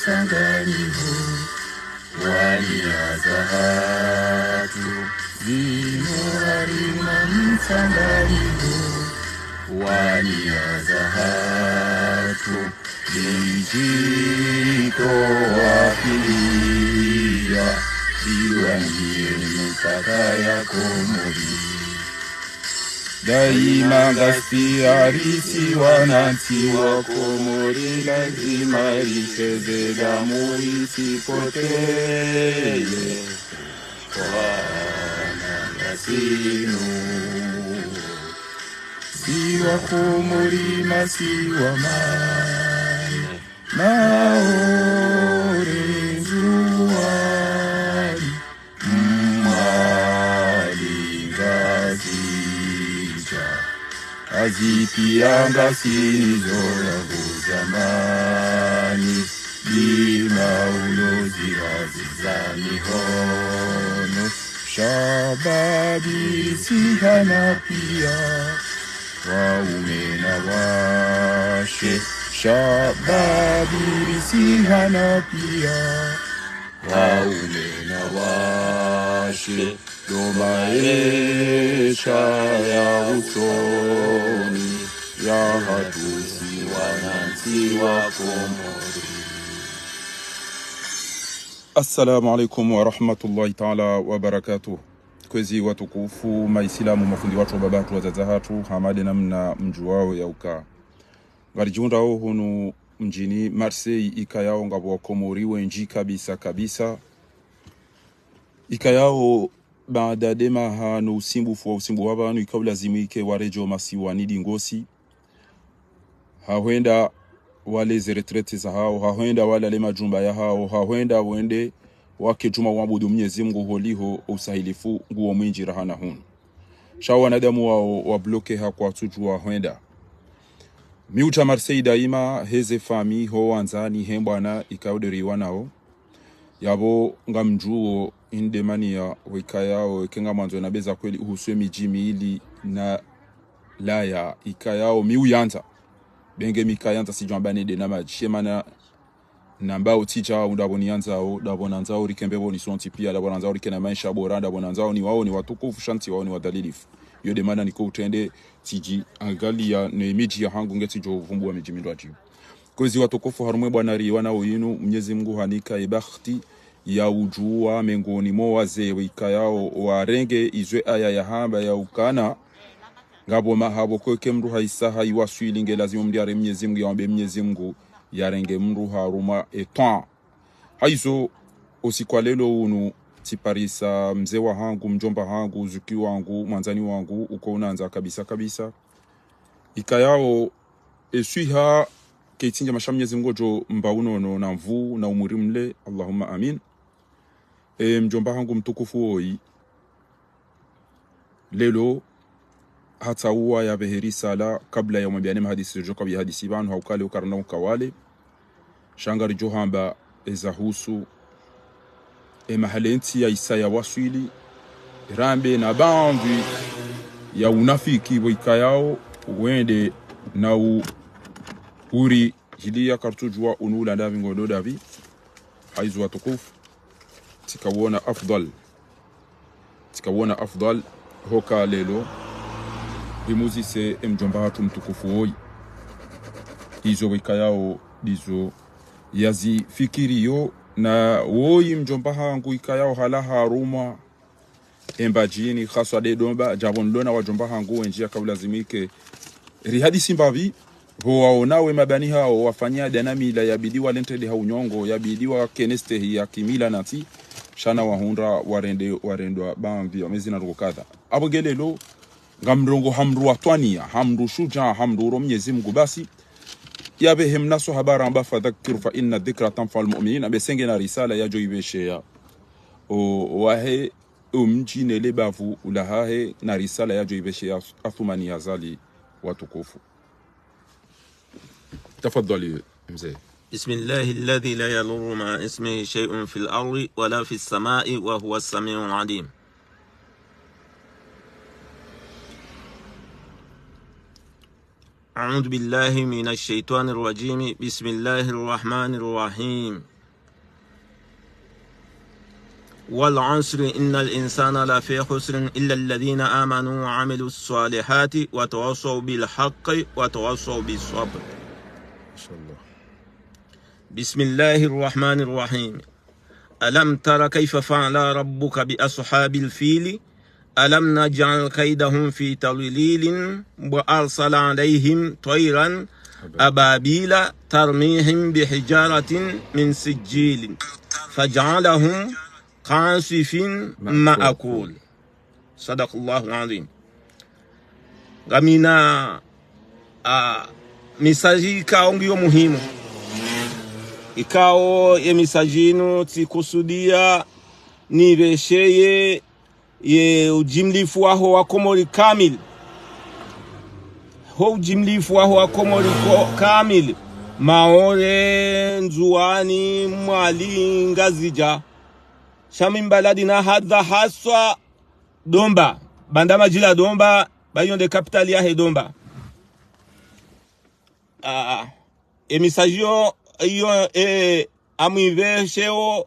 mchanganyiko wa nia za hatu, zimuharima mchanganyiko wa nia za hatu, vijito wapilia viwangie mpaka ya komori. Daima gastiarisi wananchi wa Komori, lazima licheze damu isipotee kwa nangasinu. Si wa Komori na si wa mane maore zuwari mwali ngazija azipianga sinizora kuzamani lima ulozi wazizani hono shababi sihana pia waume na washe shababi sihana pia waume na washe domaesha ya usoni ya hatusi wananchi wa Komori. Assalamu alaikum wa rahmatullahi ta'ala wa barakatuh. Kwezi watukufu maislamu mafundi watu babatu wazaza hatu hamade namna mjuwao ya uka garijunda hunu mjini Marseille ikayao ngabo wa Komori wenji kabisa kabisa ikayao baada dema hanu usimbu wabanu ikaw lazimike warejo masiwanidi ngosi hawenda wale zeretrete za hao hawenda wale majumba ya hao hawenda wende wake juma waabudu Mwenyezi Mungu holiho usahilifu nguo mwinji rahana hunu shawa wanadamu wao wabloke hakwa tujua hwenda miucha Marseille daima heze fami ho wanzani hembwana ikauderiwa nao yabo ngamjuo indemania wikayao kenga mwanzo na beza kweli uhuswe mijimi ili na laya ikayao miuyanza benge mikayanza sijambane de namajemana namba utija undabonianzao dabonanzao rikembebo ni sonti pia dabonanzao rikena maisha bora dabonanzao ni wao ni watukufu shanti wao ni wadalilifu yo demana niko utende tiji angalia ne miji ya hangu ngeti jo vumbu wa miji mindwaji kozi watukufu harumwe bwana riwana oyinu Mwenyezi Mungu hanika ibakhti ya ujua mengoni mo wazee wikayao warenge izwe aya ya hamba ya ukana ngabo mahabo kweke mru haisaha iwaswilinge lazima mdiare Mwenyezi Mungu yaombe Mwenyezi Mungu yarenge mru haruma etan haizo osikwalelo unu tiparisa mzee wa hangu mjomba hangu zuki wangu mwanzani wangu uko unaanza kabisa kabisa ikayao eswiha keitinja mashamnyezi ngojo mbaunono na mvu na umurimle Allahumma amin. Mjomba hangu mtukufu oi lelo hata uwa ya beheri sala kabla ya mwabiane mahadisi joka bi hadisi banu haukale ukarna ukawale shangari johamba ezahusu mahalenti ya Isaya waswili rambe na bambi ya unafiki wikayao wende na uri hilia kartujua unula ndavi ngodo davi haizu watukufu tikawona afdal hoka lelo bimuzi se mjomba hatu mtukufu oi hizo wikayao dizo yazi fikiriyo na woi mjomba hangu ikayao hala haruma embajini khaswa de domba jabon lona wa jomba hangu wenjia kaulazimike rihadi simbavi ho waonawe mabani hao wafanyia danamila yabidi walentede haunyongo yabidi wa keneste ya kimila nati shana wahundra warendwa bamvi wamezi na rukadha abo gelelo ngamrongo hamru watwania hamru shuja hamru Mwenyezi Mungu basi yabe hemnaso habara amba fadhakir fa inna dhikra tanfa'ul mu'minin abesenge na risala ya joibeshea o wahe umjine lebavu ulahahe na risala ya joibeshea athumani yazali watukufu. تفضل مزي. بسم الله الذي لا يضر مع اسمه شيء في الأرض ولا في السماء وهو السميع العليم. أعوذ بالله من الشيطان الرجيم. بسم الله الرحمن الرحيم. والعصر إن الإنسان لفي خسر إلا الذين آمنوا وعملوا الصالحات وتواصوا بالحق وتواصوا بالصبر. بسم الله الرحمن الرحيم. ألم تر كيف فعل ربك بأصحاب الفيل ألم نجعل كيدهم في تضليل وأرسل عليهم طيرا أبابيل ترميهم بحجارة من سجيل فجعلهم قاصف مأكول. صدق الله العظيم. Gamina misaji ikao ngiyo muhimu. Ikao ye misajinu tikusudia nibesheye ye ujimlifu waho wa komori kamil. Ho ujimlifu waho wa komori kamil. Maore, nzuani, mwali, ngazija. Shamim baladi na hadha haswa Domba. Bandama jila Domba. Bayon de kapitali ya he Domba. Emisajio iyo amuive sheo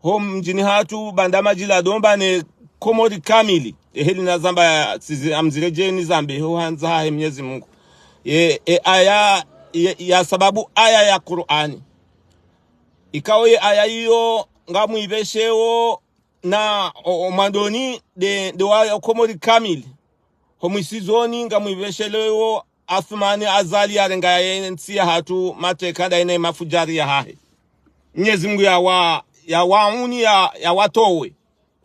hom mjini hatu bandama jila Domba ne komori kamili. Heli na zamba amzireje ni zambi ho hanza hae Mwenyezi Mungu. Aya ya sababu aya ya Qur'ani. Ikawa aya iyo ngamuive sheo na omandoni de wa komori kamili. Homisizoni ngamuive sheo Athmani azali ya renga ya nsia hatu matekanda ine mafujari ya hae. Mwenyezi Mungu ya wauni ya watowe.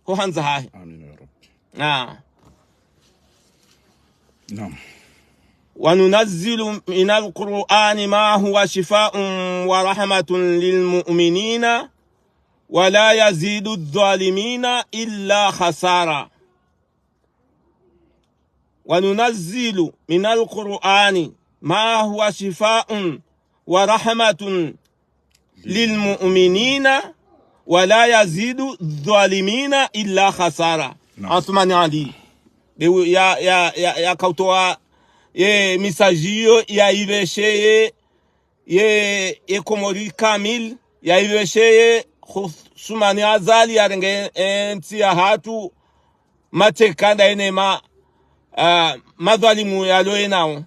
Ho hanza hae. Amin ya Rabbi. Naam. وننزل من القرآن ما هو شفاء ورحمة للمؤمنين ولا يزيد الظالمين إلا خسارة. وننزل من القرآن ما هو شفاء ورحمة للمؤمنين ولا يزيد الظالمين إلا خسارة. عثمان علي يا كوتوا ye misajio ya ibesheye ye komori kamil ya ibesheye sumani azali ya renge ntia hatu matekanda ene madhalimu ya loe nao.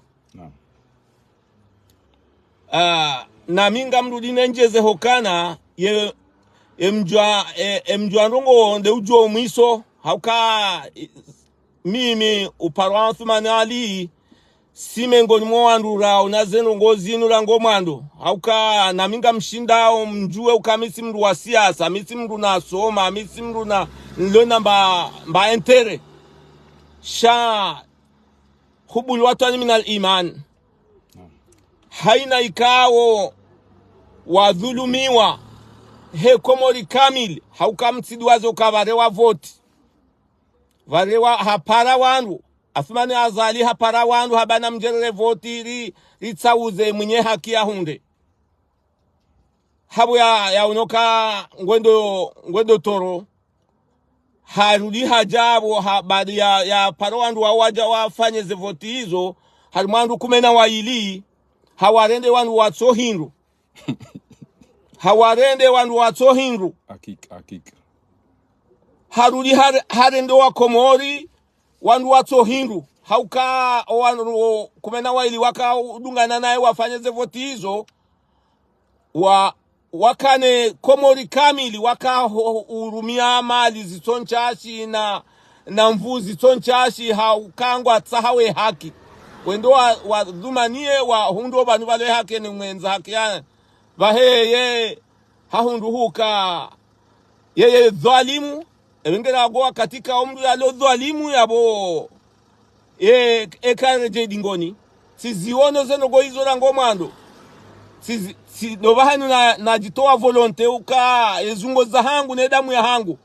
Na minga mrudine njeze hokana ye mjua nrongo nde ujo mwiso hauka mimi uparwa Uthmani Ali simengo ni mwandura unazenu ngozinu la ngomando hauka na minga mshindao mjue ukamisi mru wa siasa misi mru na soma misi mru na nlona mba entere sha hubul watani minal iman haina ikao wadhulumiwa he komori kamil hauka mtiduwaze ukavarewa voti varewa hapara wandu Athmani azali hapara wandu habana mjerere voti ritauze mwenye haki ya hunde. Habu ya unoka ngwendo toro. Harudi hajabu baadi ya para wandu wawaja wafanye ze voti hizo. Harimandu kumena waili. Hawarende wandu watso hindu. Hawarende wandu watso hindu. Akika. Harudi harendo wa komori. Wandu watso hindu hauka wandu kumena waili waka udungana nae wafanye ze voti hizo wakane komori kamili waka urumia mali zitonchashi na mvuzi zitonchashi haukangwa tsahawe haki wendo wa dhumanie wa hundo banu bale haki ni mwenza haki ya vaheye hahundu huka yeye dhalimu Engera goa katika umru ya lo dhalimu yabo ekareje dingoni siziono zeno go hizo rango mando si dobahanu na jitoa volonte uka ezungo za hangu na damu ya hangu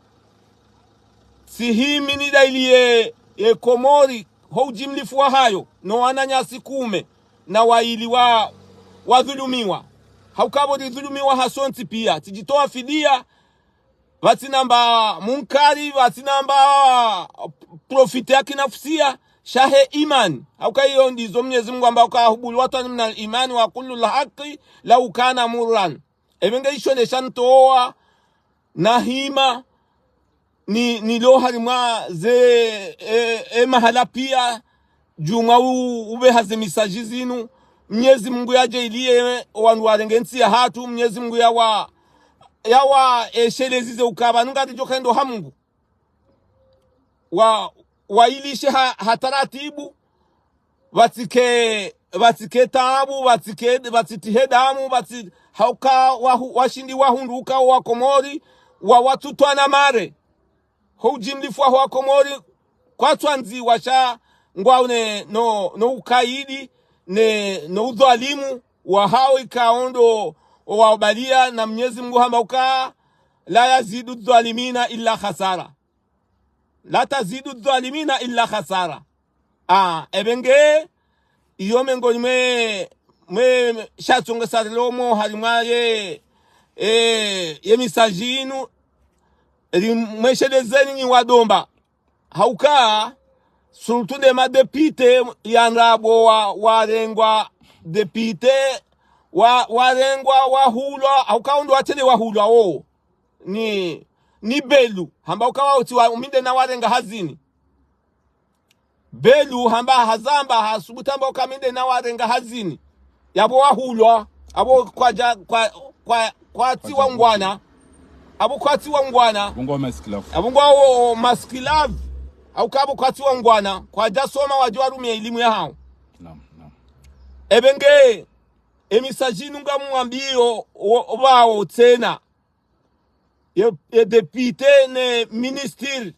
si himi ni dailie komori ho jimlifu wa hayo no ananyasi kume na waili wa dhulumiwa haukabo di dhulumiwa hasonti pia tijitoa fidia Vatinamba munkari, vatinamba profite ya kinafsia, shahe iman hauka hiyo ndizo Mwenyezi Mungu ambao kahubuli watu min al-iman wa kullu al-haqqi law kana murran ebenge ishone shantoa na hima ni lo harimwa ze mahala pia juma ube haze misaji zinu Mwenyezi Mungu yaje ilie wandu warengensi ya hatu Mwenyezi Mungu yawa shelezize ukaba nungati jokendo hamungu wailishe hataratibu watike tabu watitihe damu hauka washindi wahunduka wa Komori wa watutwa na mare hujimlifu wa Komori kwa twanzi washa ngwaune no ukaidi no udhalimu wa hao ikaondo wabalia na Mwenyezi Mungu hamba la yazidu dhalimina illa khasara la tazidu dhalimina illa khasara ebenge iyo mengo me shatunga sarlomo halimwa ye misajinu mweshelezeni ni wadomba hauka sultude madepite yanrabo warengwa depite warengwa wahulwa hauka ondo atele wahulwa ni belu hamba ukawa utiwa uminde na warenga hazini belu hamba hazamba hasubutamba ukaminde na warenga hazini yabo wahulwa abo kwa tiwa ngwana abo kwa tiwa ngwana abungwa maskilav au kabo kwa tiwa ngwana kwa jasoma wajwa rumia elimu ya hao ebenge emisajinu ngamwambio wao tena ye depute ne minister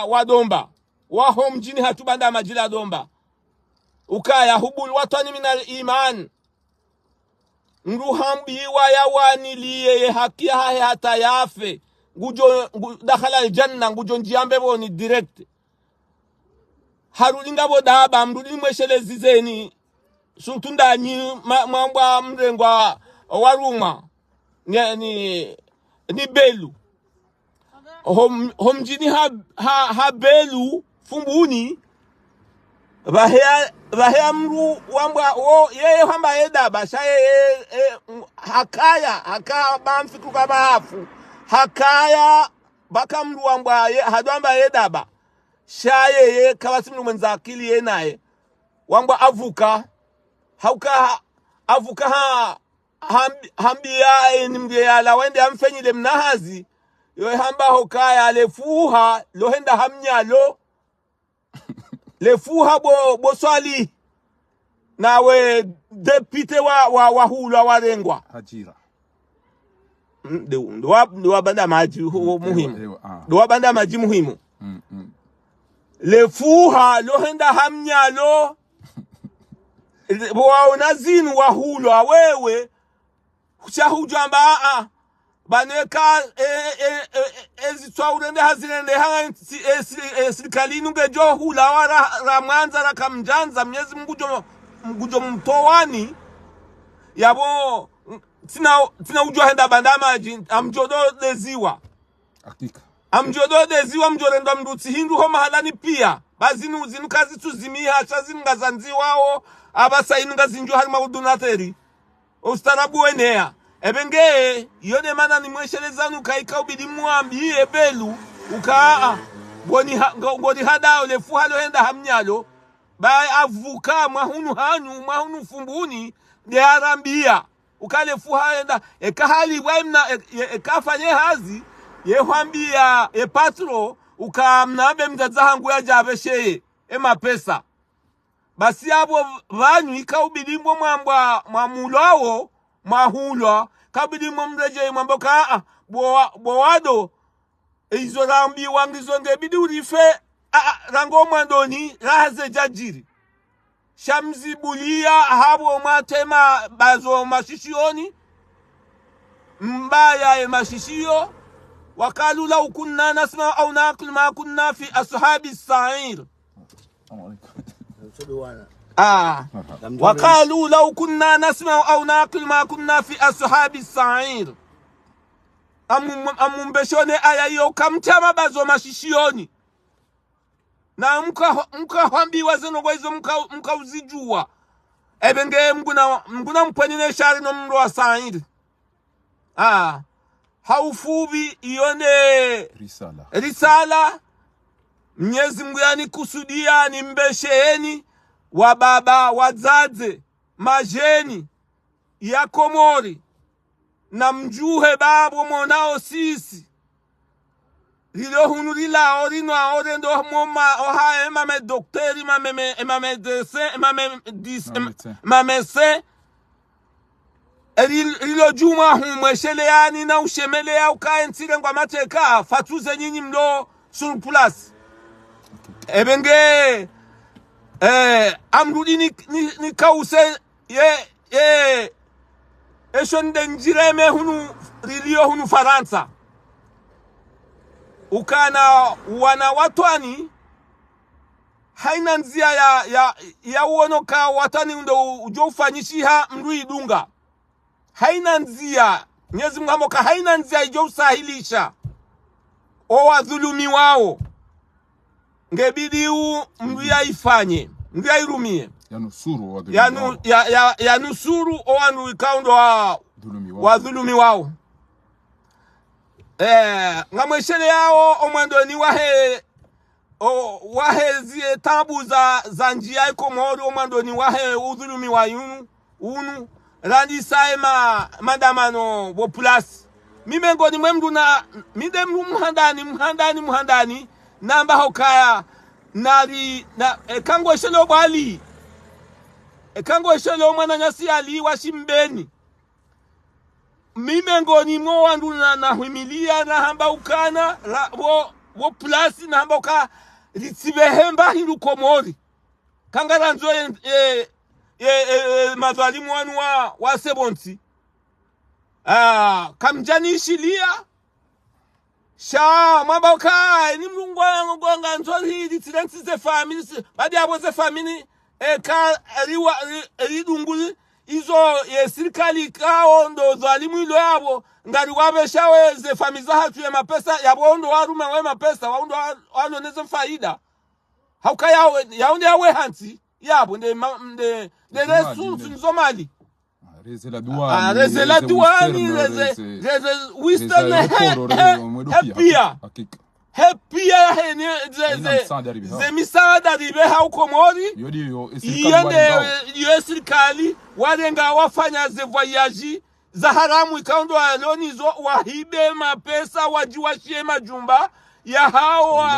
wa domba wa homjini hatubanda majila domba ukaya hubul watani minal iman nguhambi wa yawanilie ye haki hahe hata yafe dakhala aljanna ngujo njiambe boni direct harulinga bodaba mrudi mweshelezizeni sultunda nyi mwamba mrengwa waruma ni belu homjini ha belu fumbuni bahea mru wamba yeye hamba eda basha haka bamfiku kama hafu hakaya baka mru wamba hadwamba eda ba shaye kawasi mru mwenza akili ye nae wamba avuka hauka avuka hambia ni mgeyala wende amfenyile mnahazi yo hamba hokaya lefuha lohenda hamnyalo lefuha bo swali nawe depute wahulwa warengwa hajira ndo banda maji muhimu ndo banda maji muhimu lefuha lohenda hamnyalo waona zinu wahulwa wewe chahujamba baneka ezitwa urende hazirende serikalini ungejo hula wa Mwanza rakamjanza Mwenyezi Mungu mgujo mtowani yabo tina ujwa henda bandamaji amjodo deziwa hakika amjodo deziwa mjorendo mduti hindu ho mahalani pia bazinu zinu kazi tuzimia acha zinu ngazanzi wao abasa inu ngazinjo harima udunateri ustarabu wenea ebenge yone mana ni mweshelezanu kaika ubidi muambie belu ukaa ngoni hadao lefu halo henda hamnyalo ba avuka mwahunu fumbuni de arambia ukalefu henda ekahali waimna ekafanye hazi yehwambia patro ukamnabe mzazahangu ya jabesheye mapesa basi abo vanyu ikaubidi mwamulwawo mwahulwa kabidi mreje mwamboka bowado izo rambi wangizo ngebidi urife rango mwandoni rahaze jajiri shamzi bulia habo matema bazo mashishioni mbaya mashishio wakalu law kunna nasma au naqil ma kunna fi ashabi sa'ir وقالوا لو كنا نسمع أو ناقل ما كنا في أصحاب السعير amumbeshone aya yo kamtama bazo mashishioni na mkahwambiwa zino kwa hizo mkauzijua ebenge mguna mpanine shari no mndo wa saidi haufubi ione risala Mwenyezi Mungu yani kusudia ni mbesheni wa baba wazaze majeni ya Komori na mjuhe babo monao sisi lilo hunurila orino aore ndo moma oha mame dokteri mame dese mame se lilo juma humweshele yani na ushemele ya ukae ntire ngwa mateka fatuze nyinyi mlo surplus ebenge amrudi ni kause ye eshonde njireme hunu rilio hunu Faransa ukana wana watwani haina nzia ya uonoka watani ndo ujo ufanyishiha mru idunga haina nzia Mwenyezi Mungu hamoka haina nzia ijo usahilisha o wadhulumi wao ngebidi mru ya ifanye mru ya irumie yanusuru o wanu ikaundo wa dhulumi wao ngamweshele yao omwando ni wahe zie tabu za njia Komori omwando ni wahe udhulumi wa unu randi saema mandamano populasi mimengo ni mwemdu na mide mru muhandani namba hokaya nari na kangweshele obali kangweshele omwana nyasi ali washimbeni mimengo ni mwo wandu na huimilia na hamba ukana wo plasi na hamba uka ritibehemba hiru Komori kangaranzo mazalimu wanu wa sebonti kamjanishilia sha mwamba uka ni mlungwa ngonga nzori ritirensi ze family badi abo ze family ka ridunguli izo ye serikali kao ndo zalimu ilo yabo ngari wabeshawe ze famiza hatu ya mapesa yabo ndo waruma we mapesa waundo wanoneze faida hauka yaonde yawe hanti yabo nde resursi nzomali rezela duani reze wisdom hepia ze misaada ribe hau Komori iyo serikali warenga wafanya ze voyage za haramu ikaundo alonizo wahibe mapesa wajiwashie majumba ya hao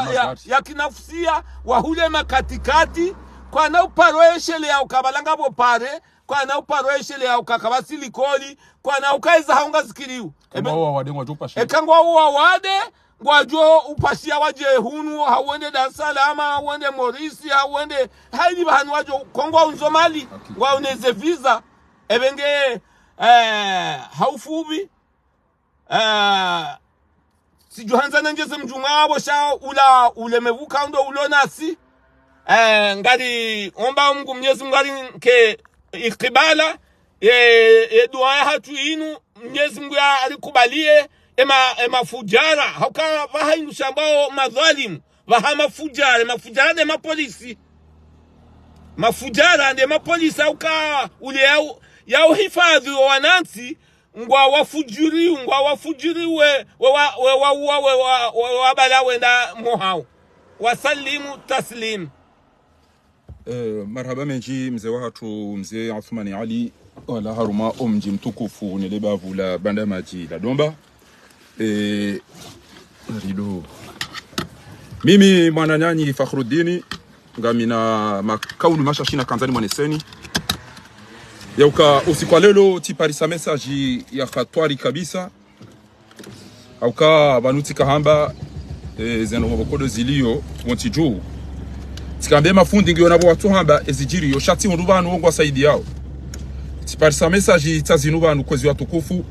ya kinafusia wahule makatikati kwa na uparoeshele ya ukabalanga bopare kwa na uparoeshele ya ukakabasili koli kwa na ukaiza haunga zikiriu ekangwa wade ngwajo upashia waje hunu hawende Dar es Salaam hawende Morisi hawende haidi bahanu wajo Kongo unzomali wauneze visa ebenge haufubi sijuhanza nengeze mjungabo sha ulemevuka ndo ulonasi ngari omba Mungu Mwenyezi Mungu ke ikibala dua hatu inu Mwenyezi Mungu alikubalie ema fujara hauka vahainu shambao madhalimu vahama mafujara de mapolisi mafujara de mapolisi hauka ule yao hifadhi wa wanansi ngwa wafujiriwe wabala wenda mohao wasalimu taslim. Marhaba menji mzee watu mzee Athmani Ali wala haruma mji mtukufu nelebavu la Bandamaji la Domba. Rido mimi mwananyanyi Fakhruddin ngamina makaunu mashashina kanzani mwaneseni yauka usiku lelo tiparisa message ya khatwari kabisa auka banuti kahamba zeno bokodo zilio wontiju tikambe mafundi ngiyo nabo watu hamba ezijiri yo shati ndubanu ngwa saidi yao tiparisa message tazinu banu kwezi watukufu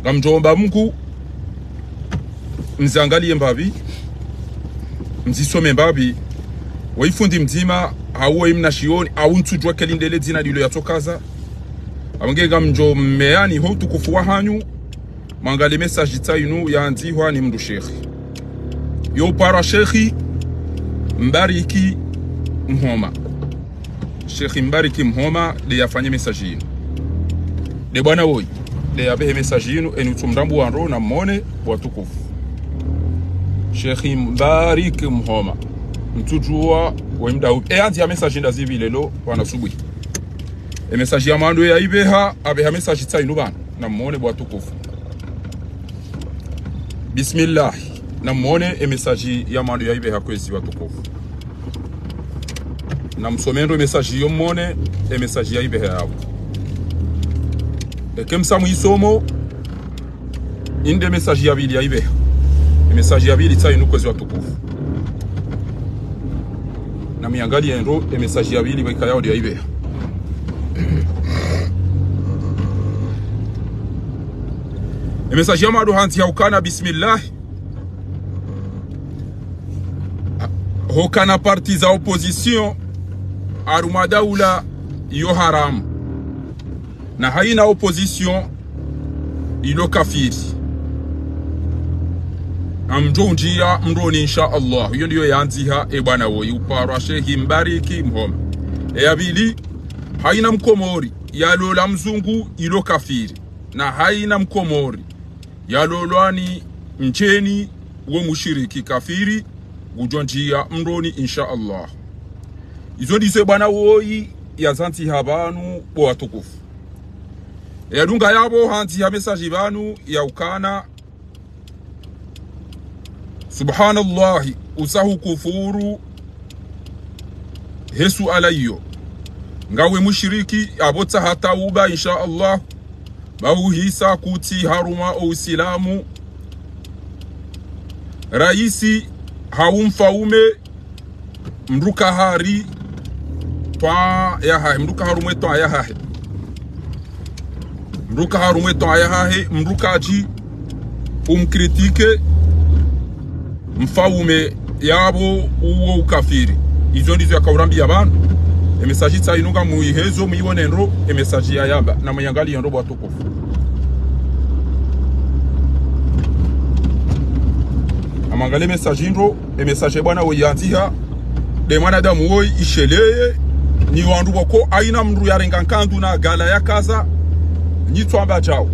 ngamjomba Mungu mzangalie mbabi mzisome mbabi waifundi mzima hauwe imnashioni au ntujua kelindele zina dilo yatokaza abangega mjo meani ho tukufu wa hanyu mangale message tayinu ya anzihwa ni mndu shekhi yo para shekhi Mbariki Mhoma. Sheikh Mbariki Mhoma de yafanye message yinu. De bwana woi de yabehe message yinu eni utumdambu wanro na mone watukufu. Sheikh Mbariki Mhoma. Mtujua wemda anti ya message ndazi vilelo wanasubui. Message ya mando ya ibeha abeha message tsainu bana na mone watukufu. Bismillah. Na mwone message ya mando ya ibeha kwezi watukufu. Na msomendo message yo mwone message ya ibeha yao. Kemsa mwisomo inde message ya vili ya ibeha. Message ya vili tsainu kwezi watukufu. Na miangali ya endo message ya vili weka yao ya ibeha. Message ya mando hanti ya ukana bismillah. Hokana parti za opposition arumadaula yo haram na haina opposition ilo kafiri amjonjia mroni insha Allah. Hiyo ndio yanziha bwana woi uparwa Sheikh Mbariki Mhoma. Yabili haina mkomori yalola mzungu ilo kafiri na haina mkomori yalolwani mcheni wo mushiriki kafiri ujonjia mroni insha Allah. Izo ndizo bwana woi yazanti habanu bo watukufu. Yadunga yabo hanti ya message banu ya ukana subhanallah usahu kufuru hesu alayo ngawe mushiriki abota hata uba insha Allah bauhisa kuti haruma uislamu raisi haumfaume mruka hari twa ya hahe mruka harumwe twa ya hahe mruka harumwe twa ya hahe mruka ji umkritike mfaume yabo uwo ukafiri. Izo ndizo yakaurambi abantu message tsainunga muihezo muibone nro message ya yamba na muyangali nro bwatukufu. Amangale message nro message bwana oyanziha de mwanadamu woi isheleye ni wandu boko aina mndu yarenga nkandu na gala ya kaza nyitwamba chao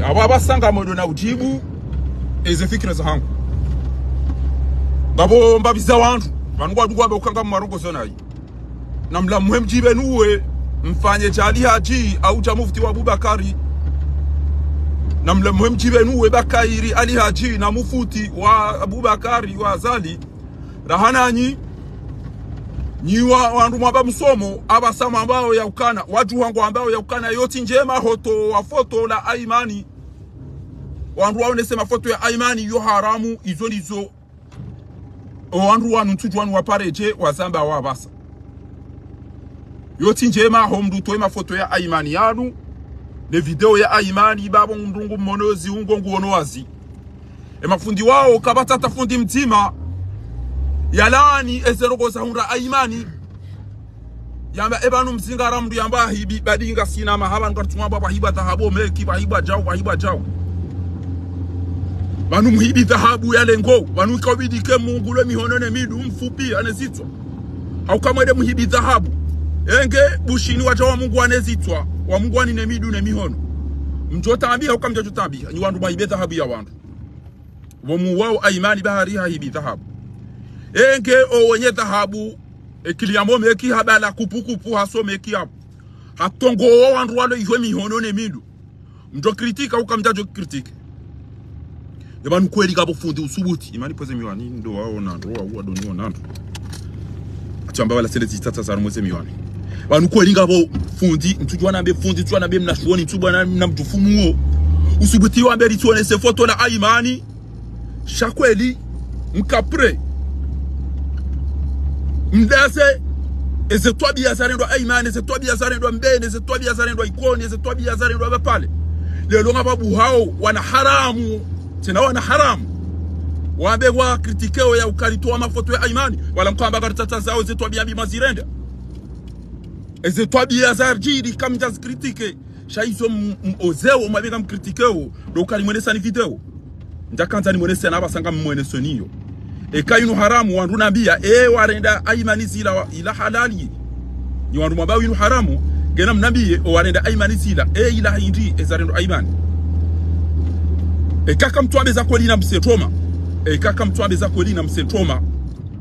aba basanga modo na ujibu eze fikira za hangu babo mbabiza wandu vangu wadugwa ukanga marugo zonayi na mla muhemjibe nuwe mfanye jali haji au jamufti wa Abubakari na mla muhemjibe nuwe Bakairi Ali Haji na mufuti wa Abubakari wa Azali rahananyi niwa wandu mwaba msomo abasama ambao ya ukana waju wangu ambao ya ukana yoti njema hoto wa foto la aimani wandu waonesema foto ya aimani yo haramu. Izo ndizo wandu wanu ntujwanu wapareje wazamba wabasa yoti njema homdu toema foto ya aimani yanu ne video ya aimani babo mndungu mmonozi ungongu wonowazi mafundi wao kabatata fundi mtima yalani ezerogo zahura aimani yamba ebanu mzingara mdu yamba hibi badinga sina mahaba ngartumwa baba hiba dhahabo meki bahiba jao banu mhibi dhahabu yale ngo banu ikabidike Mungu le mihonone midu mfupi anezitwa au kama de mhibi dhahabu enge bushini wacha wa Mungu anezitwa wa Mungu anine midu ne mihono mjota ambia au kama mjota ambia ni wandu mahibi dhahabu ya wandu wa muwao aimani bahari hibi dhahabu enge o wenye dhahabu ekiliamo meki habala kupukupu haso meki hapo hatongo wandu wale ihwe mihono ne midu mjo kritika au kama mjo kritike yabanu kweli gabo fundi usubuti imani poze miwani ndo wao na ndo wao adoni wanando achamba wala sele zitata za rumoze miwani banu kweli gabo fundi mtujwa na mbe fundi tujwa na mbe mnashuoni mtubwa na mtufumu usubuti wa mbe rituone se foto la aimani shakweli mkapre mdase eze tobi ya zarendo aimani eze tobi ya zarendo mbene eze tobi ya zarendo ikoni eze tobi ya zarendo bapale lelo ngababu hao wana haramu tena wana haramu wabe wa kritikeo ya ukalitoa mafoto ya aimani wala mkamba karitata zao eze tobi ya bimazirenda eze tobi ya zarjidi kamja zikritike shaizo ozeo mabega mkritikeo do ukalimwenesa ni video ndakanza ni mwenesa na abasanga mmweneso niyo kainu haramu wandu nambia warenda aimani zila ila halali ni wandu mabao inu haramu gena mnambie warenda aimani zila ila hindi ezarendo aimani kaka mtuambe za kweli na msetoma kaka mtuambe za kweli na msetoma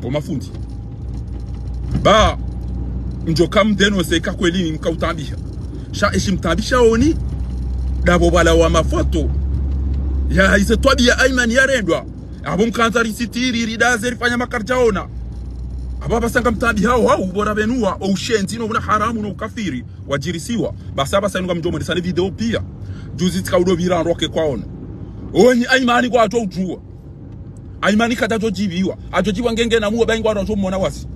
kwa mafundi ba njoka mdeno zeka kweli mkautambisha sha mtambisha oni dabo bala wa mafoto ya hizo twabia aimani yarendwa abo mkanzari sitiri ridaze rifanya makarjaona ababa sanga mtambi hao bora benua o ushenzi no haramu no kafiri wajirisiwa basaba sanuka mjomo ndisane video pia juzi tikaudo viran roke kwaona onyi aimani kwa ato ujua aimani katato jibiwa ajojiwa ngenge na muo baingwa ndo mona wasi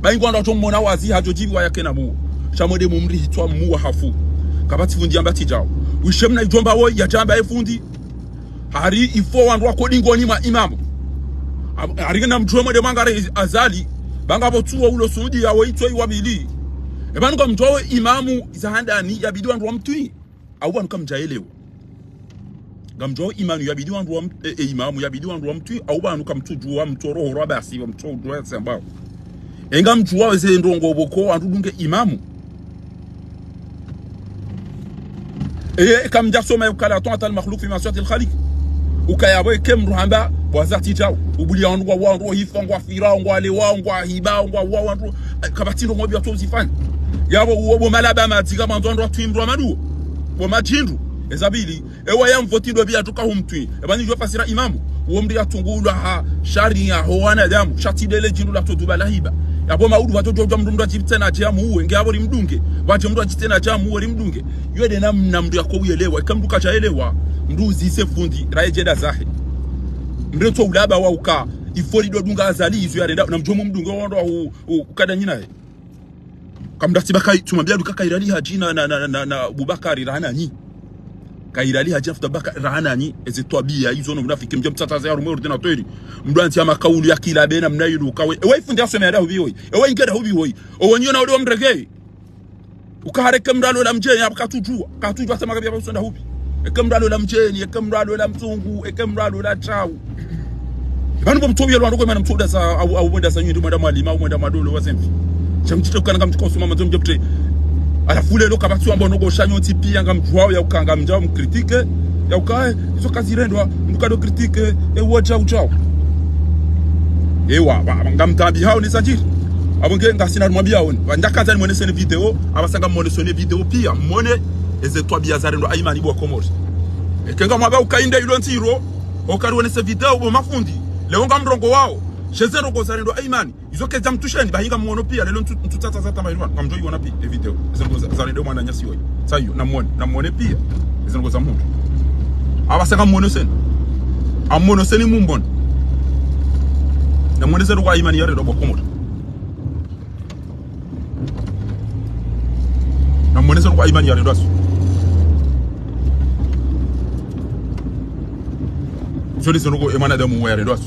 baingwa ndo mona wasi hajojiwa yake na muo shamode mumri hitwa muo hafu kabati fundi ambati jao wishemna ijomba wo ya jamba efundi hari ifo wandu wakodingo ni ma imamu hari na mjomba de mangare azali banga botuwa ulo sudi ya waitwa iwabili ebanu kwa mtowe imamu zahandani yabidi wandu wa mtui au banu kamjaelewa gamjo imanu yabidi wandu wa imamu yabidi wandu wa mtui au banu kamtujua mtoro horo basi wa mtoro dwa sambao enga mjua weze ndongo boko wandu dunge imamu kamja soma yukala tuata al-makhluq fi masiyati al-khaliq ukayabo kemru hamba wazati jao ubuli wandu hifangwa fira ngwa lewa ngwa hiba ngwa wandu kabatindo ngobi atozifanya yabo uwo malaba matika mandondo twimru amadu bo majindu ezabili ewa yamvotindo bia tuka humtwi ebani jo fasira imamu uwo mri atungulwa ha sharia hoana damu shatidele jindu la toduba lahiba yabo maudu watojo mndu ajitena jamu uwe ngabo limdunge waje mndu ajitena jamu uwe limdunge yode na mndu yakowelewa ikamduka chaelewa mnduzi sefundi raejeda zahe mreto ulaba wa uka ifori do dunga azali izo yarenda na mjomo mdunge wondo ukada nyina he kamdati bakai tumambia duka kairali hajina na Bubakari rahana nyi kairali hajina futabaka rahana nyi ezetwabia hizo no mnafiki mje mtataza ya rumo ordinateur mdwanti ya makaulu ya kila bena mnayiruka we fundi asome yada hubi hoyi ingeda hubi hoyi owonyona uli omrege ukahareke mralo la mjeni katujua sema kabia usonda hubi ekamralo la mjeni ekamralo la mzungu ekamralo la chau banu bomtobia lwando ko mana mtoda sa au mwenda sa nyindu mwenda malima au mwenda madolo wasemfi chamchite ukana ngamchikosoma manzo mjepte alafule lo kabatu ambo nogo shanyo tipia ngamjwao ya ukanga mjao mkritike ya ukae hizo kazi rendwa mkado kritike wacha uchao ewa ngamtambi hao ni sajiri abonge ngasina rumwabia woni ndakaza ni mwone video abasanga mwone video pia mwone ezetwa bia zarendo aimani bwa komori ekenga mwaba ukainde ilo ntiro okaruone video bo mafundi leo ngamrongo wao shezero go zarendo aimani izoke zamtusheni bahinga mwono pia lelo ntutata zata mairwa ngamjo iwana pia video ezengo zarendo mwana nyasi woyi sayo namwone pia ezengo za muntu abasanga mwono sen amono seni mumbon namwone zero kwa aimani yare bwa komori namwone zero kwa aimani yare ndo Joli zonogo emana de mouer et d'os.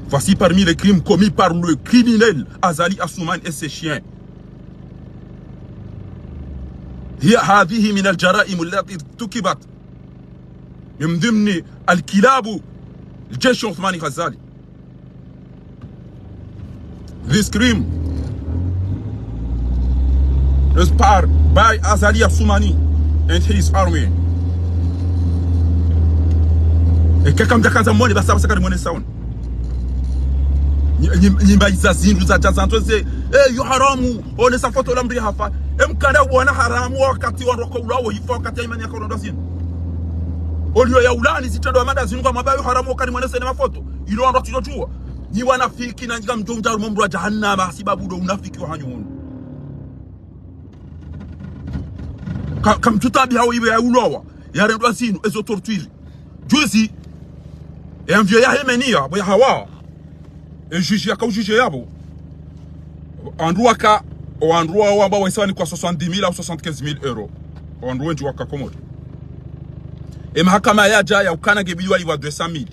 Voici parmi les crimes commis par le criminel Azali Assoumani et ses chiens. هذه من الجرائم التي ارتكبت من ضمن الكلاب الجيش العثماني غزالي. This crime is par by Azali Assoumani and his army. E kakam jakaza mwone basa basa kari mwone saon. Nyimba izazindu za jazanto ze yo haramu one sa foto la mbri hafa mkanda wana haramu wakati wanroka ulawo hifa wakati imani yako ndo sinu. Olio ya ulani zitendo amanda zinu kwa mabayo haramu wakati mwone sene mafoto ilo ando tujochua. Ni wanafiki na njika mjonja rumomru wa jahannama sibabu do unafiki wa hanyunu. Kamtutabi hao iwe ya ulowa ya rendwa sinu ezo tortuiri juzi envio ya hemenia boya hawa juge yaka juge yabo andrua ka o andrua wamba waisani kwa 70,000 au 75,000 euro o andrua nji waka komodo mahakama ya jaya ukana gebiwa liwa 200,000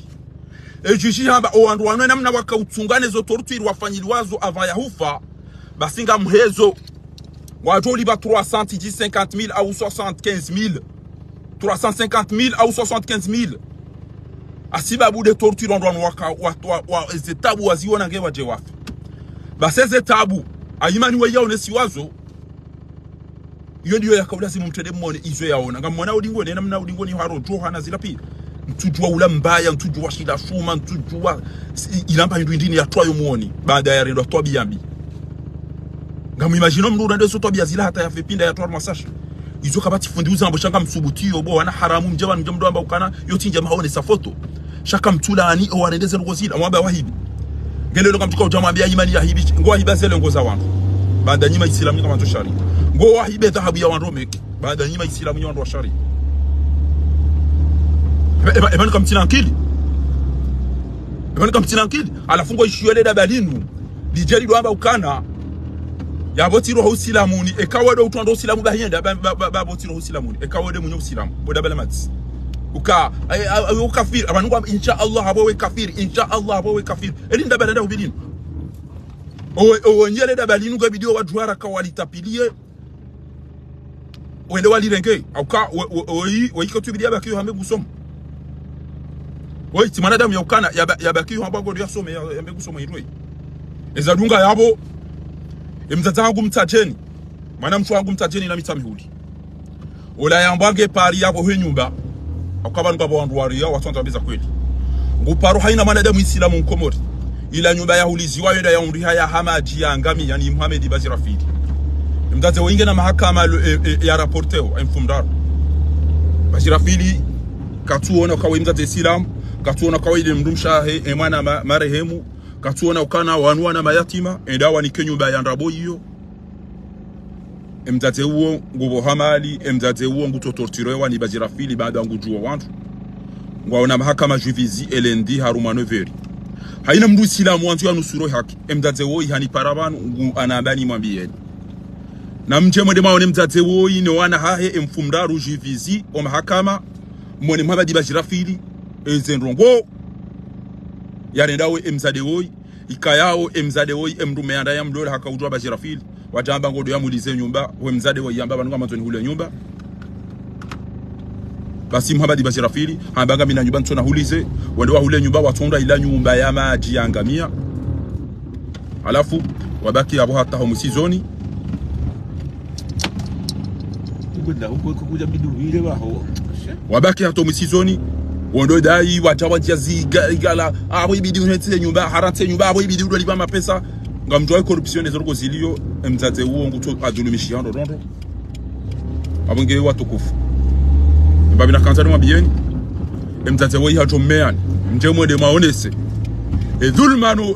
juge hamba o andrua nwe namna waka utungane zo tortuiri wafanyiliwazo ava ya hufa basinga mhezo Wajoli ba 350 000 ou 75 000. 350 000 ou 75 000. Asibabu de torture on wa zetabu waziona ngewa jewafu. Basi zetabu ayimani weya onesiwazo. Iyo ndiyo yakaula simu mtede mwone izo yaona. Nga mwana udingo nena mna udingo ni haro joha na zila pi. Mtujua ula mbaya, mtujua shida shuma, mtujua ilampa hindu indini ya tuwayo muoni. Baada ya rendo tobi yambi. Nga muimagino mnu rende so tobi ya zila hata ya fepinda ya tuwa masashi. Izo kabati fundi uzambo shaka msubuti yobo wana haramu mjaba mjamdo amba ukana yoti njama haone sa foto. Shaka mtula ani o warendeze lugo zila mwamba wahibi. Ngele loka mtuka ujamambia imani ya hibi. Ngo wahiba zele ngoza wangu. Baada nyima isilamu kama shari. Ngo wahibe dhahabu ya wanro meki. Baada nyima isilamu ya wanro wa shari. Ebani kamtina akili. Ebani kamtina akili. Alafungo ishiwele da balinu. Dijeri doamba ukana. Ya botiro ho silamuni. Ekawede utwando silamu bahiyenda. Ba botiro ho silamuni. Ekawede munyo silamu. Boda bela mati. Uka kafir. Abanu kwa insha Allah habowe kafir. Insha Allah habowe kafir. Elinda balenda ubilinu. Onyele da balinu kwa video wajuara kawali tapilie. Wende wali renge. Auka oiko tubidia bakiyo hame gusomo. Oi timanadamu ya ukana yabakiyo hamba godo yasome yambe gusoma irwe. Ezadunga yabo emzaza wangu mtajeni. Mana mtu wangu mtajeni na mitamihudi. Ola yambange pari yabo he nyumba. Akabanu kwa wandu waria watu wantabeza kweli. Nguparo haina manadamu Islamu mkomori. Ila nyumba ya huliziwa yenda ya umriha ya hamaji ya angami yani Muhammad Bazirafili. Mtaze winge na mahakama ya raporteo mfumdaro. Bazirafili katuona kwa mtaze Islamu, katuona kwa ile mrumshahe mwana marehemu, katuona ukana wanwana mayatima endawa ni kenyumba ya ndabo hiyo. Mtaze huo ngubo hamali, mtaze huo nguto torturewa ni Bazirafili baada ngujua wantu. Ngwaona mahakama juvizi elendi harumano veri. Haina mdu Islamu wantu ya nusuro haki. Mtaze huo ihani parabanu anabani mwambieni. Na mche mwede maone mtate woi ne wana hahe mfumdaru jivizi o mahakama mwone Muhammad Bazirafili ezenrongo yarendawe mzade woi ikayao mzade woi mrume anda ya mdole haka ujwa Bazirafili wajamba ngodo ya mulize nyumba we mzade woi yamba banuka mazoni hule nyumba basi Muhammad Bazirafili hambanga mina nyumba ntona hulize wende wa hule nyumba watonda ila nyumba ya maji ya ngamia alafu wabaki abo hata homusizoni wabaki hato msizoni wondo dai wajawa jaziga igala abo ibidi unetse nyumba harate nyumba abo ibidi ndo libama pesa ngamjwa corruption ezorgo zilio mzaze uo nguto adulumishi ndo rondo abonge watukufu mbabi na kanzani mwabieni mzaze wo hato meani njemo de maonese dhulma no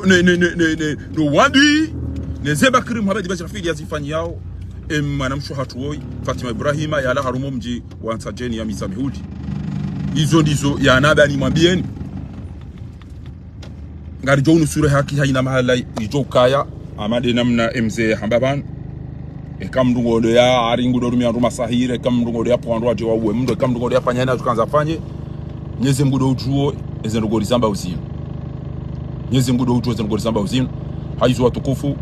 wadi ne zebakri Muhammad Bazirafili yazifanya yao mwanamshu hatuoi Fatima Ibrahima ya la harumo mji wa Ntajeni ya Misamihudi. Izo ndizo ya nabani mwambieni. Ngari jo nusure haki haina mahala ijo kaya amade namna mzee hambaban. Kamdungo ndo ya aringu ndo rumia ruma sahire kamdungo ndo ya pwando aje wa uwe mndo kamdungo ndo ya fanyana tukanza fanye. Nyeze mgudo ujuo ezenogori zamba uzino. Nyeze mgudo ujuo ezenogori zamba uzino. Haizo watukufu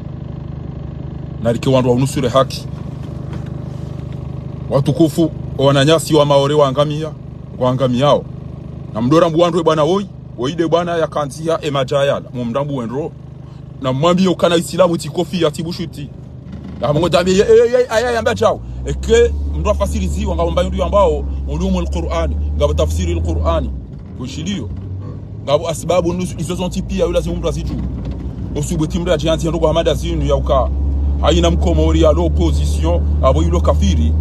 narike wandu wa unusure haki watukufu wananyasi wa maore wangamia yao na mdora mbuandwe bwana woi woide bwana ya kanzia emajayala mumdambu wenro na mwambi ukana Islamu tikofi ya tibushuti na mungu dambi aya yamba chao eke mdo fasirizi ngabamba ndio ambao ulumul Qur'an ngabo tafsiri al-Qur'ani kushilio ngabo asbabu nusu izo zonti pia yule lazima mtu asitu osubeti mdo ajianti ndo kwa mada zinu ya uka haina mkomori ya l'opposition abo yulo kafiri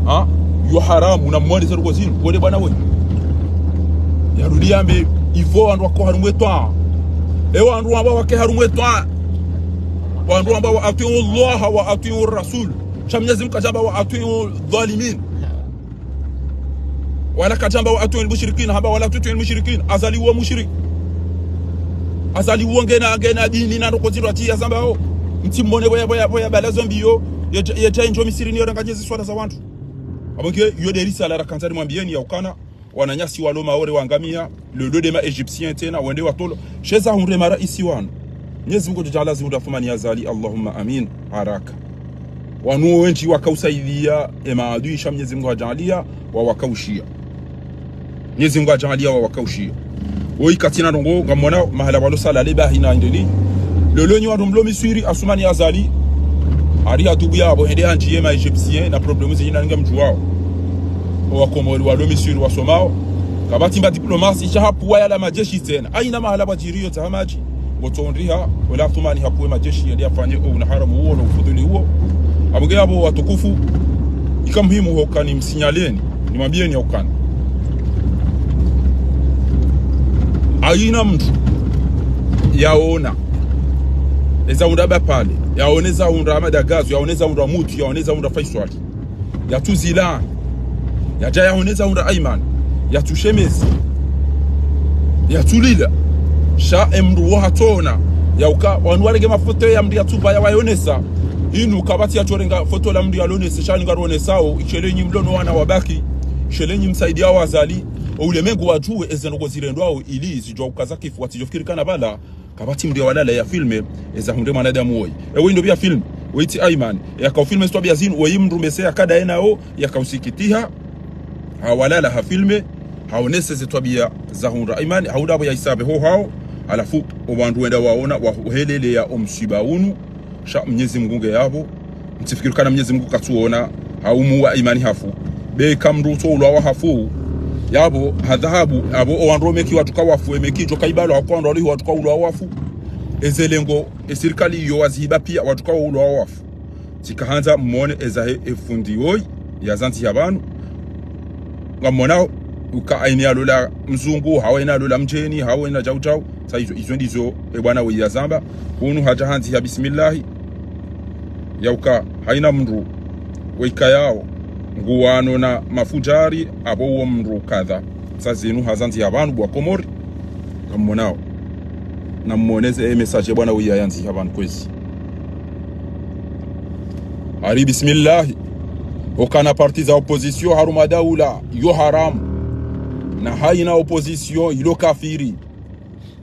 ha yo haramu na mwende zero kozini kode bwana wewe yarudiambe ivo andu wako harumwe twa ewa andu ambao wake harumwe twa wandu ambao atiu Allah wa atiu Rasul chamnyezi mkajamba wa atiu dhalimin wala kajamba wa atiu mushrikin haba wala atiu mushrikin azali wa mushrik azali ngena dini na ndokoziro ati yazamba ho mtimbone boya balazo mbiyo yeta enjo misiri ni oranganyezi swala za watu abonke yo derisa la kanzani mwambieni ya ukana wananyasi walo maore wangamia le deux de ma égyptien tena wende watolo sheza hunre mara isi wanu Mwenyezi Mungu jalla zimudafumani yazali Allahumma amin haraka wanuo wenchi wakausaidia maadui sha Mwenyezi Mungu ajalia wa wakaushia Mwenyezi Mungu ajalia wa wakaushia oi katina ndongo ngamona mahala walo sala leba hina indeli lolonyo adomlo miswiri asumani azali ari atubu yabo hende anjie ma egyptien na problemu zina nga mjuao wa komori walo miswiri wasomao kabati mba diplomasi cha hapo wala majeshi tena aina mahala bajirio tahamaji wotondriha wala tumani hapo majeshi yali afanye una haramu huo na ufudhuli huo abugea abo watukufu ikamhimu hokani msinyaleni nimwambieni hokani aina mtu yaona eza undaba pale yaoneza unda Madagazo yaoneza unda Mutu yaoneza unda Faisal yatuzila yaja yaoneza unda Aiman yatushemezi yatulila sha emru wahatona yauka wanwarege mafoto ya mdi yatuba ya wayonesa inu kabati yachorenga foto la mdi yalonesa shani ngaronesao ichelenyi mlono wana wabaki ichelenyi msaidia wazali ulemengu wajue ezenogo zirendwao ili zijwa ukazaki fuati jofikirikana bala kabati mdi walala ya filme eza hunde mwanadamu woi ewe ndo bia film weiti Aiman yaka filme sto bia zin wei mru mesea kada enao yaka usikitiha hawalala ha filme haonese zetwabia za hunda Aiman haudabo ya isabe ho hao alafu obandu wenda waona wahelele ya omsibaunu sha Mwenyezi Mungu yabo mtifikirikana Mwenyezi Mungu katuona haumu wa imani hafu be kamru to ulwa hafu yabo hadhabu abo owanromeki watuka wafu emekijo kaibalo akwando ali watuka ulwa wafu ezelengo esirikali yo waziba pia watuka ulwa wafu zikahanza mmone ezahe efundioi yazanti yabanu ngamona uka aini alola mzungu hawena alola mjeni hawena jaujau sa izo ndizo bwana we yazamba kunu haja hanzi ya bismillah yauka haina mndu weika yao nguwano na mafujari abo wo mndu kadha sazinu hazanzi abantu bwa Komori kamonao na mmoneze message bwana we yanzi abantu kwezi ari bismillah okana parti za opposition haruma daula yo haram na haina opposition ilo kafiri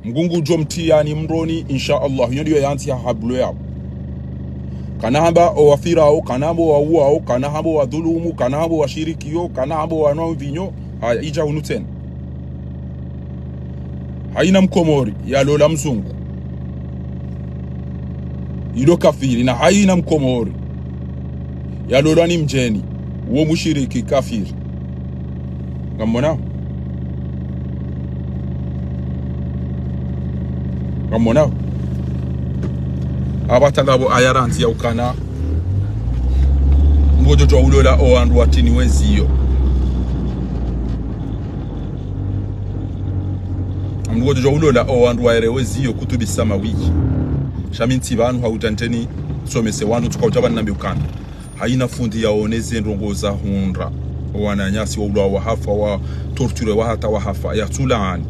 mgungu jomti yani mroni insha Allah hiyo ndio yanzi ya hablo yao kanahamba owafirao kanabo wauao kanahabo wadhulumu kanahabo washirikio kanahabo wanaovinyo haya ija unuten haina mkomori ya lola mzungu ilo kafiri na haina mkomori ya lola ni mjeni uo mushiriki kafiri ngamona abatangabo ayaranzi ya ukana ngojo to ulola owandu watini weziyo ngojo to ulola owandu waere weziyo kutubisama wiki shaminti bantu hautanteni somese wanu tukauta nambe ukana haina fundi yaoneze ndongoza hundra wananyasi wa ulwa wahafa wa torture wa hata wahafa ya tulani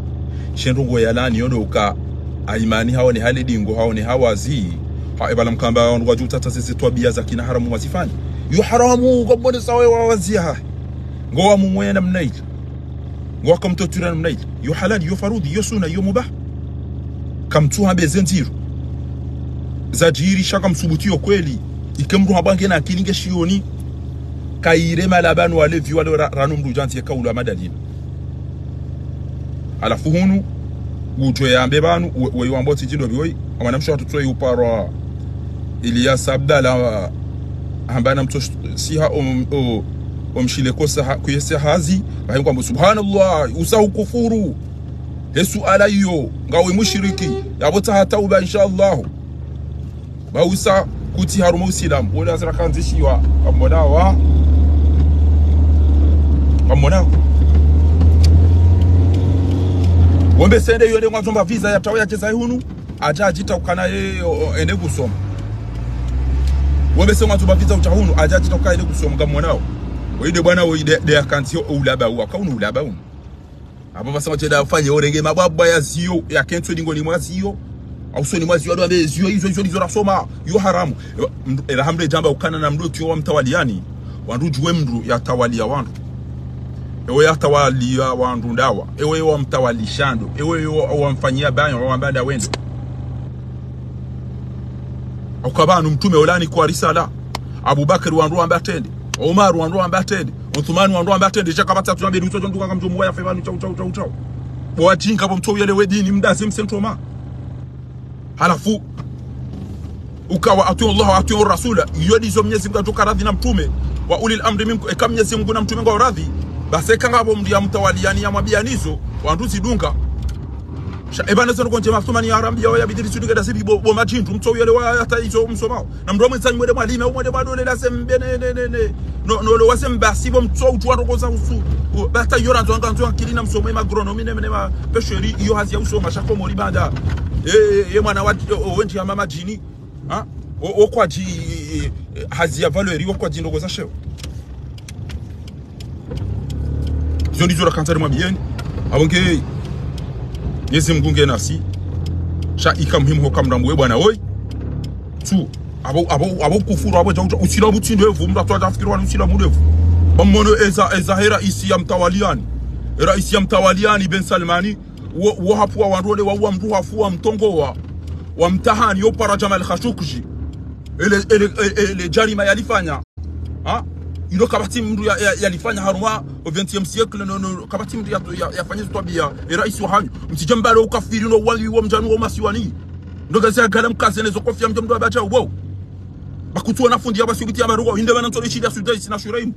shendongo yalani yono uka aimani haone hali dingo haone hawazi haibala mkamba wangu wajuta tasisi twabia za kina haramu wasifani yu haramu ngomone sawe wawazia ngowa mumwena mnaili ngowa kamtotura mnaili yu halali yu farudi yu suna yu mubah kamtuha bezenziru zajiri shaka msubutio kweli ikemru habange na akilinge shioni kaire malabanu walevi wale ranu mrujanti ya kaulu wa madalina alafu hunu ujo ya mbebanu weyuamboti jindo biwoi amanamsho watutoe upara Ilyas Abdalla hambana mto siha omshile kosa kuyese hazi bahi kwamba subhanallah usahu kufuru yesu ala iyo ngawe mushiriki yabota hata uba inshallah ba usa kuti haruma usilam wala zirakanzishiwa amonawa wombe sende yone ngwazomba visa ya tawo ya cheza hunu aja ajita ukana ende kusoma wombe se ngwazomba visa utahunu aja ajita ukana ende kusoma ngamonao wide bwana wide de akanti ulaba wa kaunu ulaba unu abo basama cheda afanye orenge mababa ya zio ya kentwe dingo ni mwazio au so ni mwazio ado ambe zio hizo rasoma yo haramu elhamdulillah jamba ukana na mdo tyo wa mtawaliani wandujuwe mndu ya tawalia wandu ewe atawalia wandu ndawa ewe wa mtawalishando ewe wa mfanyia banyo wa mbada wendo ukabanu mtume ulani kwa risala Abubakar wandu ambatende Omar wandu ambatende Uthman wandu ambatende chakabata tunabedi utoto nduka kama mjomu ya fevanu chau boa jinka bo mtoyo yele wedini mdazi msentoma halafu ukawa atiu Allah wa atiu Rasula yodi zo Mwenyezi Mungu atoka radhi na mtume wa ulil amri minkum kama Mwenyezi Mungu na mtume ngao radhi basi kanga bo mdia mtawaliani ya mabianizo wandu sidunga ebana zono konje mafumani ya arambia ya bidiri sudiga da sibi bo machintu mtoyo yele wa hata izo msomao na mdomo mtsanyi mwede mwalime umwede badole la sembe no lo wasemba sibo mtoyo tuwando koza usu bata yora nzonga kilina msomo ma agronomy ne ma pêcherie iyo hazia usoma shako mori banda ye mwana wa wendi ya mama jini ha okwaji hazia valeur okwaji ndogoza sheo zo ndizora kansari mwabieni abonge Mwenyezi Mungu ngenasi sha ikamhimu hokamra mwe bwana oi tu abo kufuru abo jauja usila butinde evu mda twa tafikirwa usila mudevu bamono eza hera isi ya mtawaliani rais ya mtawaliani Ben Salmani wo hapua wandole wa mdu hafua mtongo wa mtahani yo para Jamal Khashoggi ele jarima yalifanya ha ilo kabati mdu yalifanya haruma au 20e siècle no kabati mdu yafanya tabia rais wa hanyu mtijambalo ukafiri no wali wa mjanu wa masiwani ndoga za galam kaze nezo kofia mjamdu abacha wow bakutu wanafundi abasubiti ya marugo inde banantole shida sudai sina shuraimu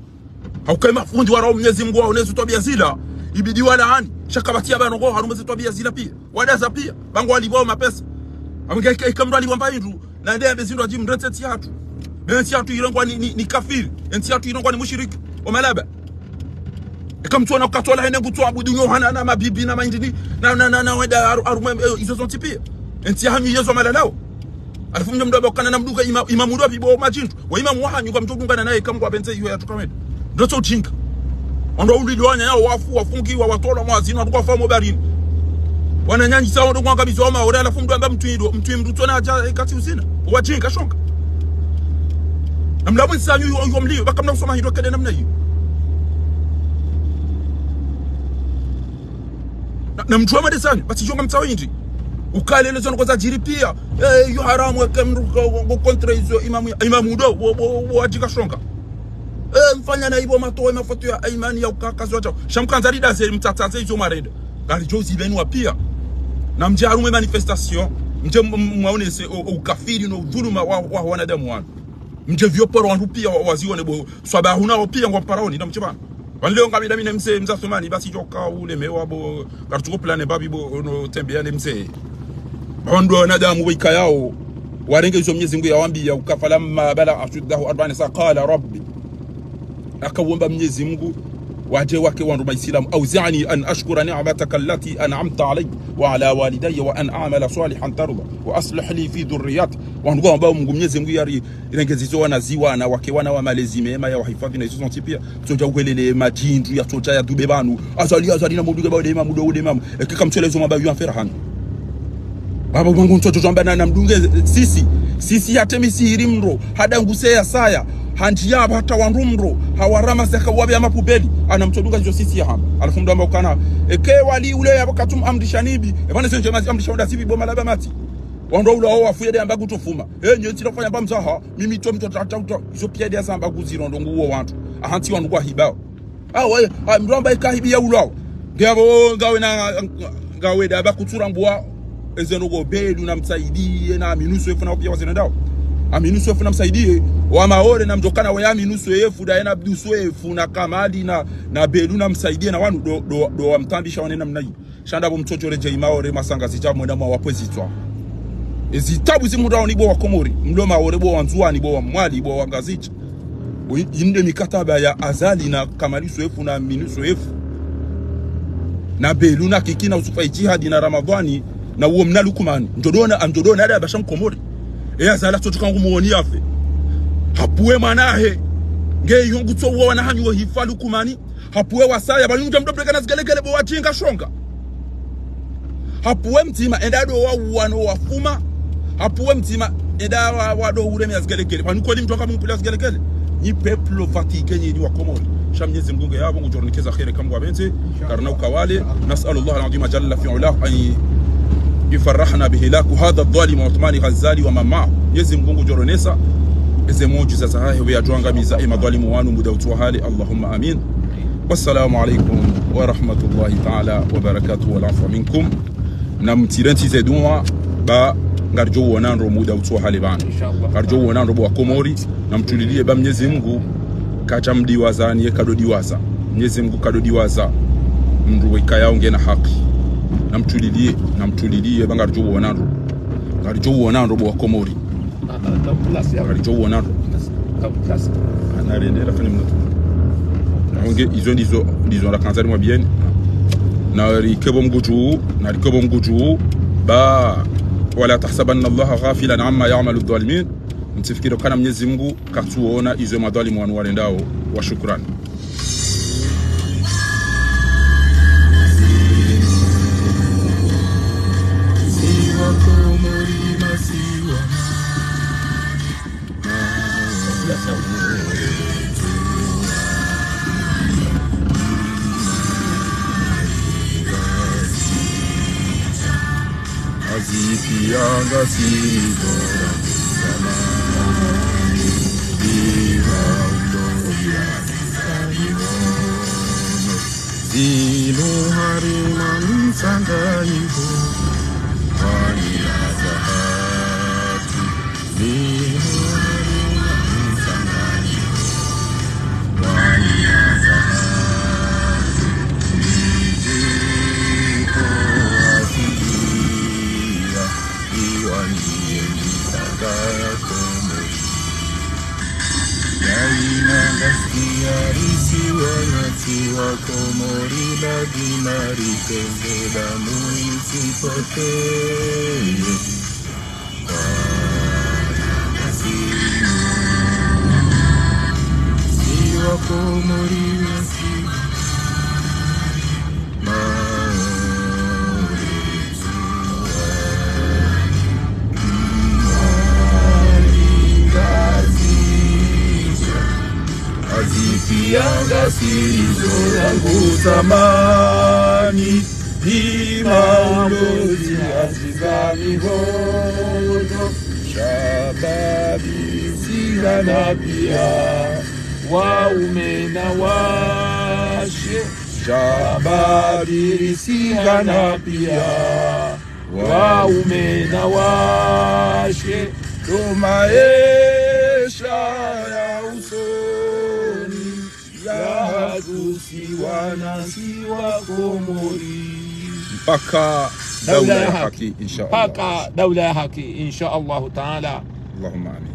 haukai mafundi wa Mwenyezi Mungu wao nezo tabia zila ibidi wala hani shakabati ya banongo haruma zetu tabia zila pia wadaza pia bango walibao mapesa amngaika ikamra libamba indu na ndea bezindo aji mrete yatu benti yatu irangwa ni kafiri enti yatu irangwa ni mushiriki omalaba ikamtona kukatola hene kutoa budunyo hana na mabibi na maindini na wenda aruma izo zonti pia enti hanyu yezo malalao alifu mjomdo bakana na mduka imamu ndo bibo majintu wa imamu wahanyu kwa mtodungana naye kamwa bente hiyo ya tukameda ndoto jinka ndo uliliwanya yao wafungiwa watola mwazini watu kwa famu barini wananyanyi sawa ndo kwa kabisa wama ora alafu mdu amba mtu tona aja kati usina wajinga shonga namlamu sanyu yo mlio bakamna kusoma hiyo kede namna hiyo na mtu amade sanyu basi jonga mtawa indi ukale lezo ngo za jiri pia yo haramu akamru go kontra hizo imamu ndo wajinga shonga mfanya na ibo matoe mafoto ya imani ya ukaka zote shamkanza rida zeli mtataze hizo mareda gari jozi benu pia na mjarume manifestation mje mwaonese ukafiri no dhuluma wa wanadamu wanu mje vyoporo wandu pia wazione bo swabahu nao pia ngo paraoni na mchebana wanleo ngabida mine mse mzasomani basi joka ule mewa bo kartuko plane babi bo no tembeane mse wandu wanadamu wika yao warenge hizo Mwenyezi Mungu yawaambia ukafala bala ashudahu 40 sa qala rabbi akawomba Mwenyezi Mungu waje wake wandu maislamu auzani an ashkura ni'mataka allati an'amta alayya wa ala walidayya wa an a'mala salihan tarda wa aslih li fi dhurriyyati wandu ambao Mungu Mwenyezi Mungu yari irengezizo wanaziwa na wake wana wa malezi mema ya wahifadhi na hizo zonti pia toja ukwelele majindu ya toja ya dube banu azali na muduga ba dema mudo dema kika mchelezo mabayo yafera hanu baba wangu mtoto jamba na mdunge sisi hatemisi mro hada ngusea saya hanjia hata wanrumro hawarama saka wabe amapubeli anamtodunga hizo sisi hapa alafu ndo ambao kana eke wali ule yabakatum amdishanibi bana sio jamaa amdishaunda sibi boma laba mati wando ule wao wafuye amba kutofuma nyo tilofanya bamzaha mimi to mtoto hizo pia dia zamba kuziro ndo nguo watu ahanti wanu kwa hibao wewe mramba ikahibia ulao ngabo ngawe da bakutura mbwa ezenogo belu na msaidie na minusu efu na pia wazenendao aminusu efu na msaidie wa maore na mjokana wa aminusu efu da ena abdusu efu na kamali na belu na msaidie na wanu do wa mtambisha wanena mnayi shanda bo mtoto reje imaore masanga zijabu mwenda mwa wapwezitwa ezitabu zimudao nibo wa komori mlo maore bo wanzuani bo wa mwali bo wa ngazicha inde mikataba ya azali na kamalisu efu na minusu efu na belu na kikina usufai jihadi na ramadhani na uo mnalukumani mjodona ada bashan komori azala totuka ngumuoni afe hapuwe manahe nge yungu to wana hanyu hifalu kumani hapuwe wasaya balunja mdobreka na zigelegele bo wajinga shonga hapuwe mtima endado wano wafuma hapuwe mtima enda wado ureme ya zigelegele panuko ni mtoka mpula zigelegele ni peplo fatigue ni wa komori shamnyezi Mungu yabo ngujornikeza khair kamwa bente karna ukawale nasallallahu alazim jalla fi ula ay يفرحنا بهلاك هذا الظالم عثمان غزالي ومن معه Mwenyezi Mungu joronesa eze muujiza za hahe weyajwangamiza madhalimu wanu muda utuwa hali. Allahumma amin. Wassalamu alaikum wa rahmatullahi ta'ala wa barakatuhu wa lafa minkum. Na mtirenti zedunwa ba ngarjo wonanro muda utuwa hali bana. Ngarjo wonanro bwa Komori na mtulilie ba Mwenyezi Mungu kacha mdiwaza niye kadodiwaza. Mwenyezi Mungu kadodiwaza mruwe kaya unge na haki. Na mtulilie ba ngarjo wonanro. Ngarjo wonanro bwa Komori. Ngarjo wonanro. Anarendela fani mnotu. Onge izo la kanzari mwa bien na rikebo mguju ba wala tahsabanna Allah ghafilan amma ya'malu adh-dhalimin. Mtifikiri kana Mwenyezi Mungu katuona izo madhalimu wanu walendao. Wa shukran. Azikianga sinibora samani Dihaundo yanisanihono Zinu hariman sanganiho Wani azahati Zinu hariman sanganiho Wani azahati Nijiko asikia Iwaniye misagaya Komori Yaina nasikia risiwa natiwa Komori Lazima ritenge damu isipotee Siwa Komori nasiwa Azikianga sirizo yangu zamani Imaulozi azizamihono Shababi sigana pia Waume na washe Shababi sigana pia Waume na washe Tumaesha ya usoni Ya hakusiwa na siwa Komori Mpaka daula ya haki insha Allah. Mpaka daula ya haki insha Allah ta'ala. Allahumma amin.